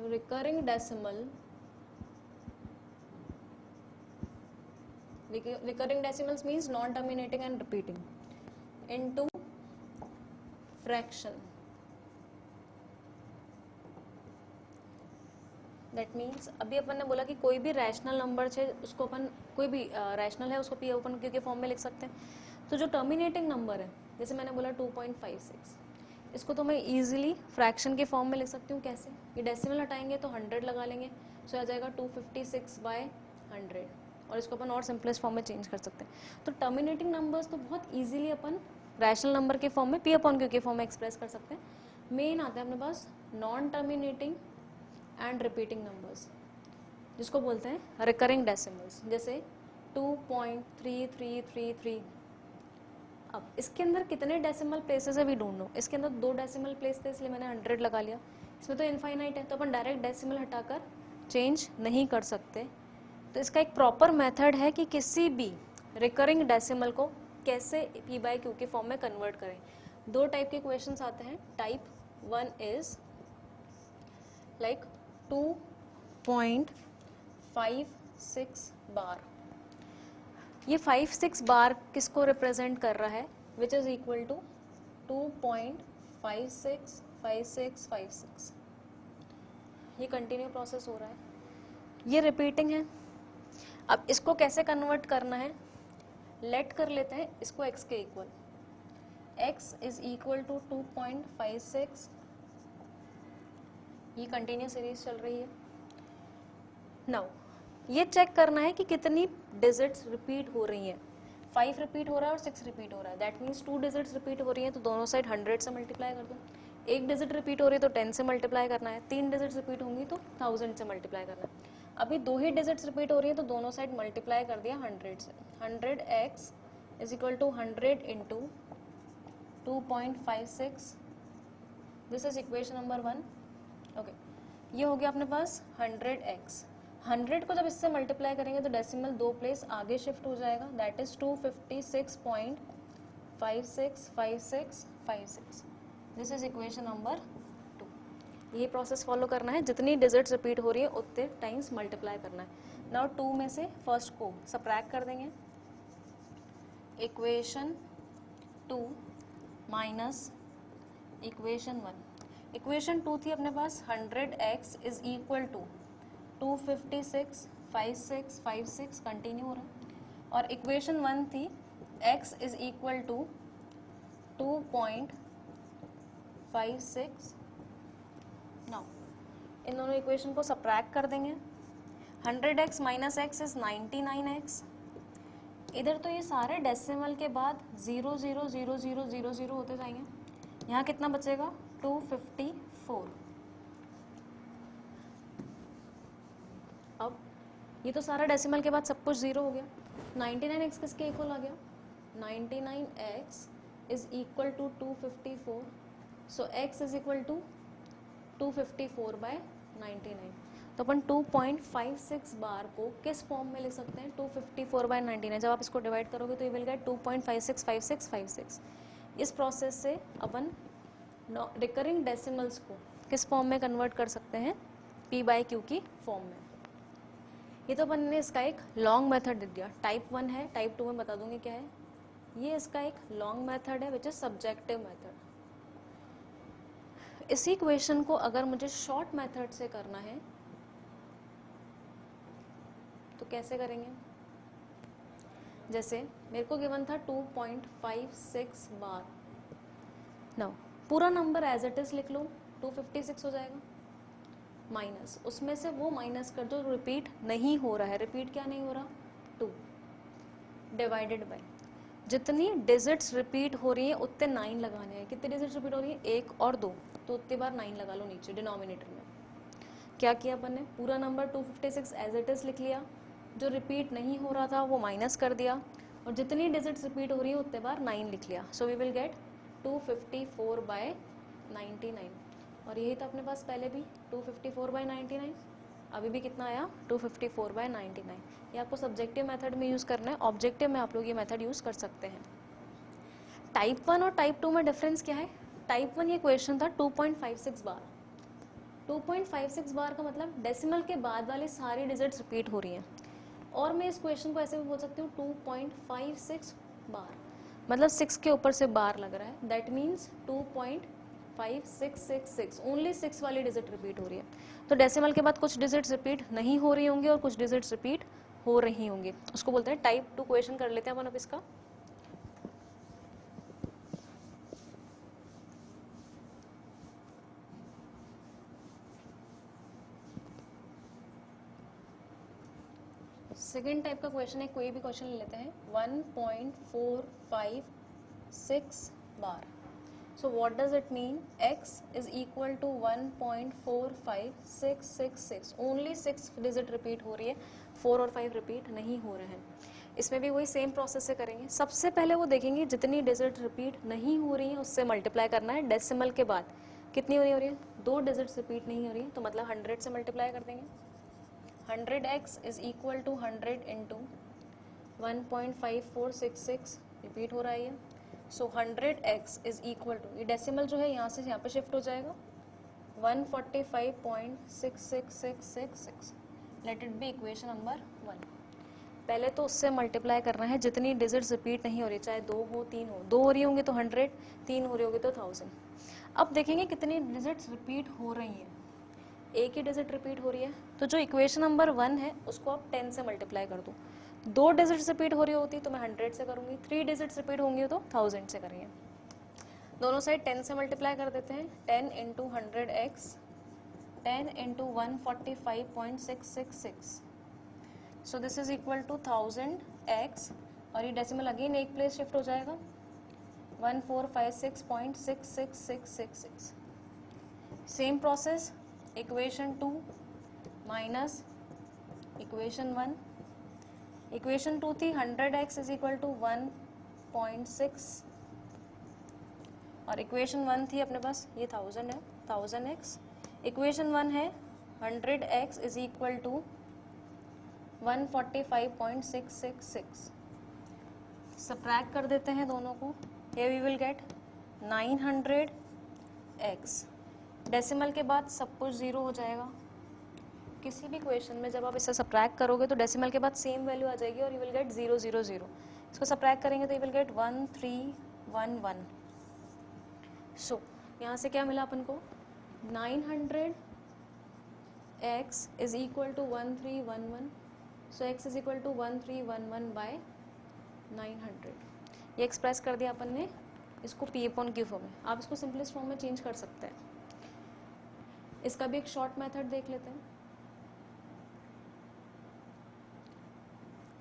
recurring decimal, recurring decimals means non terminating and repeating, into fraction. That means अभी अपन ने बोला कि कोई भी रैशनल नंबर है उसको अपन, कोई भी रैशनल है उसको पी अपन क्यू के फॉर्म में लिख सकते हैं। तो जो टर्मिनेटिंग नंबर है, जैसे मैंने बोला 2.56, इसको तो मैं इजीली फ्रैक्शन के फॉर्म में लिख सकती हूँ। कैसे, ये डेसिमल हटाएंगे तो 100 लगा लेंगे, सो आ जाएगा 256/100, और इसको अपन और सिंपलेस्ट फॉर्म में चेंज कर सकते हैं। तो टर्मिनेटिंग नंबर्स तो बहुत इजीली अपन रैशनल नंबर के फॉर्म में पी अपॉन क्यू के फॉर्म में एक्सप्रेस कर सकते हैं। मेन आता है अपने पास non terminating and repeating numbers, जिसको बोलते हैं रिकरिंग डेसिमल्स, जैसे 2.3333। अब इसके अंदर कितने डेसिमल प्लेसेस है वी डोंट नो, इसके अंदर 2 डेसिमल प्लेस थे इसलिए मैंने 100 लगा लिया। इसमें तो इनफाइनाइट है तो अपन डायरेक्ट डेसिमल हटाकर चेंज नहीं कर सकते। तो इसका एक प्रॉपर मेथड है कि किसी भी रिकरिंग डेसिमल को कैसे p/q के फॉर्म में कन्वर्ट करें। 2 टाइप के क्वेश्चंस आते हैं। टाइप 1 इज लाइक 2.56 बार। ये 56 बार किसको रिप्रेजेंट कर रहा है, विच इज इक्वल टू 2.565656। ये कंटिन्यू प्रोसेस हो रहा है, ये रिपीटिंग है। अब इसको कैसे कन्वर्ट करना है, लेट कर लेते हैं इसको x के equal. x is equal to 2.56, ये कंटिन्यूस सीरीज चल रही है। नाउ ये चेक करना है कि कितनी डिजिट्स रिपीट हो रही हैं। 5 रिपीट हो रहा है और 6 रिपीट हो रहा है, दैट मीन्स 2 डिजिट्स रिपीट हो रही हैं, तो दोनों साइड 100 से मल्टीप्लाई कर दो। 1 डिजिट रिपीट हो रही है तो 10 से मल्टीप्लाई करना है, 3 डिजिट्स रिपीट होंगी तो 1000 से मल्टीप्लाई करना है। अभी 2 ही डिजिट्स रिपीट हो रही है तो दोनों साइड मल्टीप्लाई कर दिया 100 से। 100x is equal to 100 into 2.56, this is equation number 1। Okay, ये हो गया अपने पास 100x। 100 को जब इससे मल्टीप्लाई करेंगे तो डेसिमल 2 प्लेस आगे शिफ्ट हो जाएगा, that is 256.565656। This is equation number 2। ये प्रोसेस फॉलो करना है, जितनी डिजिट्स रिपीट हो रही है उतने टाइम्स मल्टीप्लाई करना है। नाउ 2 में से फर्स्ट को सबट्रैक्ट कर देंगे, इक्वेशन 2 माइनस इक्वेशन 1। इक्वेशन 2 थी अपने पास 100x is equal to 256.5656 continue हो रहा है, और इक्वेशन 1 थी x is equal to 2.56। Now इन दोनों इक्वेशन को सबट्रैक्ट कर देंगे, 100x minus x is 99x। इधर तो ये सारे डेसिमल के बाद 0 0 0 0 0 0 होते जाएंगे, यहाँ कितना बचेगा 254। अब ये तो सारा डेसिमल के बाद सब कुछ 0 हो गया, 99x किसके इक्वल आ गया, 99x is equal to 254, so x is equal to 254/99। तो अपन 2.56 बार को किस फॉर्म में लिख सकते हैं, 254/99। जब आप इसको डिवाइड करोगे तो ये विल गेट 2.565656। इस प्रोसेस से अपन रिकरिंग डेसिमल्स को किस फॉर्म में कन्वर्ट कर सकते हैं, p/q की फॉर्म में। ये तो अपन ने इसका एक लॉन्ग मेथड दे दिया, टाइप 1 है, टाइप 2 में बता दूंगी क्या है। ये इसका एक लॉन्ग मेथड है विच इज सब्जेक्टिव मेथड। इसी इक्वेशन को अगर मुझे शॉर्ट मेथड से करना है तो कैसे करेंगे, जैसे मेरे को गिवन था 2.56 बार। नाउ पूरा नंबर एज इट इज लिख लो, 256 हो जाएगा, माइनस उसमें से वो माइनस कर दो रिपीट नहीं हो रहा है। रिपीट क्या नहीं हो रहा, 2, डिवाइडेड बाय जितनी डिजिट्स रिपीट हो रही है उतने 9 लगाने हैं। कितनी डिजिट्स रिपीट हो रही है, 1 और 2, तो उतनी बार 9 लगा लो नीचे डिनोमिनेटर में। क्या किया अपन ने, पूरा नंबर 256 एज इट इज लिख लिया, जो रिपीट नहीं हो रहा था वो माइनस कर दिया, और जितनी डिजिट्स रिपीट हो रही है उतने बार 9 लिख लिया। So we will get 254/99। और यही था अपने पास पहले भी 254/99, अभी भी कितना आया 254/99। ये आपको सब्जेक्टिव मेथड में यूज़ करना है, ऑब्जेक्टिव में आप लोग ये मेथड यूज़ कर सकते हैं। टाइप 1 और टाइप 2 में डिफरेंस क्या है, टाइप 1 ये क्वेश्चन था 2.56 बार। 2.56 बार का मतलब डेसिमल के बाद वाली सारी डिजिट्स रिपीट हो रही हैं, और मैं इस क्वेश्चन को ऐसे भी बोल सकती हूँ 2.56 बार, मतलब 6 के ऊपर से बार लग रहा है, दैट मीन्स 2.5666 ओनली 6 वाली डिजिट रिपीट हो रही है। तो डेसिमल के बाद कुछ डिजिट्स रिपीट नहीं हो रही होंगी और कुछ डिजिट्स रिपीट हो रही होंगी, उसको बोलते हैं टाइप 2 क्वेश्चन। कर लेते हैं अपन अब इसका। सेकेंड टाइप का क्वेश्चन है, कोई भी क्वेश्चन ले लेते हैं, 1.456 बार। So what does it mean, x is equal to 1.45666, only 6 digit repeat हो रही है, 4 और 5 रिपीट नहीं हो रहे हैं। इसमें भी वही सेम प्रोसेस से करेंगे। सबसे पहले वो देखेंगे जितनी डिजिट रिपीट नहीं हो रही है उससे मल्टीप्लाई करना है। डेसिमल के बाद कितनी हो रही है, 2 डिजिट्स रिपीट नहीं हो रही है, तो मतलब 100 से मल्टीप्लाई कर देंगे। 100x is equal to 100 into 1.5466 repeat हो रहा है ये। So 100x is equal to, ये डेसिमल जो है यहाँ से यहाँ पे शिफ्ट हो जाएगा, 145.66666। Let it be equation number 1। पहले तो उससे मल्टीप्लाई करना है जितनी डिजिट्स रिपीट नहीं हो रही, चाहे 2 हो 3 हो, 2 हो रही होंगी तो 100, 3 हो रही होगी तो 1000। अब देखेंगे कितनी डिजिट्स रिपीट हो रही हैं, एक ही डिजिट रिपीट हो रही है, तो जो इक्वेशन नंबर 1 है उसको आप 10 से मल्टीप्लाई कर दो। 2 डिजिट्स रिपीट हो रही होती तो मैं 100 से करूँगी, 3 डिजिट्स रिपीट होंगी तो 1000 से करेंगे। दोनों साइड 10 से मल्टीप्लाई कर देते हैं, 10 into 100x, 10 into 145.666, so this is equal to 1000x, और ये डेसिमल अगेन एक प्लेस शिफ्ट हो जाएगा 1456.66666. Same process, equation 2 minus equation 1. Equation 2 थी 100x इज इक्वल टू 1.6 और इक्वेशन 1 थी अपने पास ये 1000 है 1000x. इक्वेशन 1 है 100x is equal to 145.666. Subtract कर देते हैं दोनों को. Here we will get 900x. Decimal के बाद सब कुछ ज़ीरो हो जाएगा. किसी भी क्वेश्चन में जब आप इसे सब्ट्रैक्ट करोगे तो डेसिमल के बाद सेम वैल्यू आ जाएगी और यू विल गेट 0 0 0. इसको सब्ट्रैक्ट करेंगे तो यू विल गेट 1311. सो यहाँ से क्या मिला अपन को 900x is equal to 1311. So x is equal to 1311 by 900. ये एक्सप्रेस कर दिया अपन ने इसको P/Q फॉर्म में. आप इसको सिंपलेस्ट फॉर्म में चेंज कर सकते हैं. इसका भी एक शॉर्ट मेथड देख लेते हैं.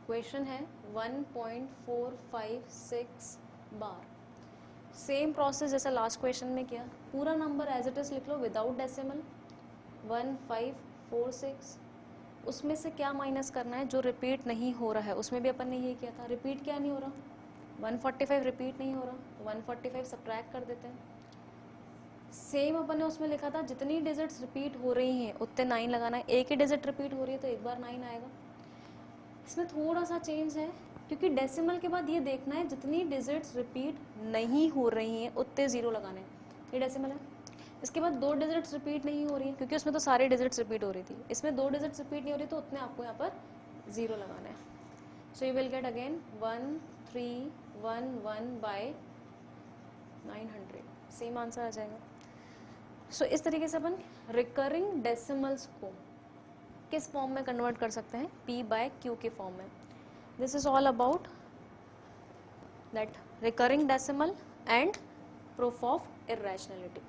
क्वेश्चन है 1.456 बार. सेम प्रोसेस जैसा लास्ट क्वेश्चन में किया. पूरा नंबर एज इट इज लिख लो विदाउट डेसिमल 1546. उसमें से क्या माइनस करना है जो रिपीट नहीं हो रहा है. उसमें भी अपन ने ये किया था. रिपीट क्या नहीं हो रहा 145 रिपीट नहीं हो रहा. 145 सब्ट्रैक्ट कर देते हैं. सेम अपन ने उसमें लिखा था जितनी डिजिट्स रिपीट हो रही हैं उतने 9 लगाना है. एक ही डिजिट रिपीट हो रही है तो एक बार 9 आएगा. इसमें थोड़ा सा चेंज है क्योंकि डेसिमल के बाद ये देखना है जितनी डिजिट्स रिपीट नहीं हो रही हैं उतने 0 लगाने हैं. ये डेसिमल है. इसके बाद 2 डिजिट्स रिपीट नहीं हो रही है क्योंकि उसमें तो सारी डिजिट्स रिपीट हो रही थी. इसमें 2 डिजिट्स रिपीट नहीं हो रही तो उतने आपको यहाँ पर 0 लगाना है. So you will get again 1311 by 900. Same answer आ जाएगा. सो इस तरीके से अपन रिकरिंग डेसिमल्स को किस फॉर्म में कन्वर्ट कर सकते हैं P/Q के फॉर्म में. This is all about that recurring decimal and proof of इर्रेशनलिटी.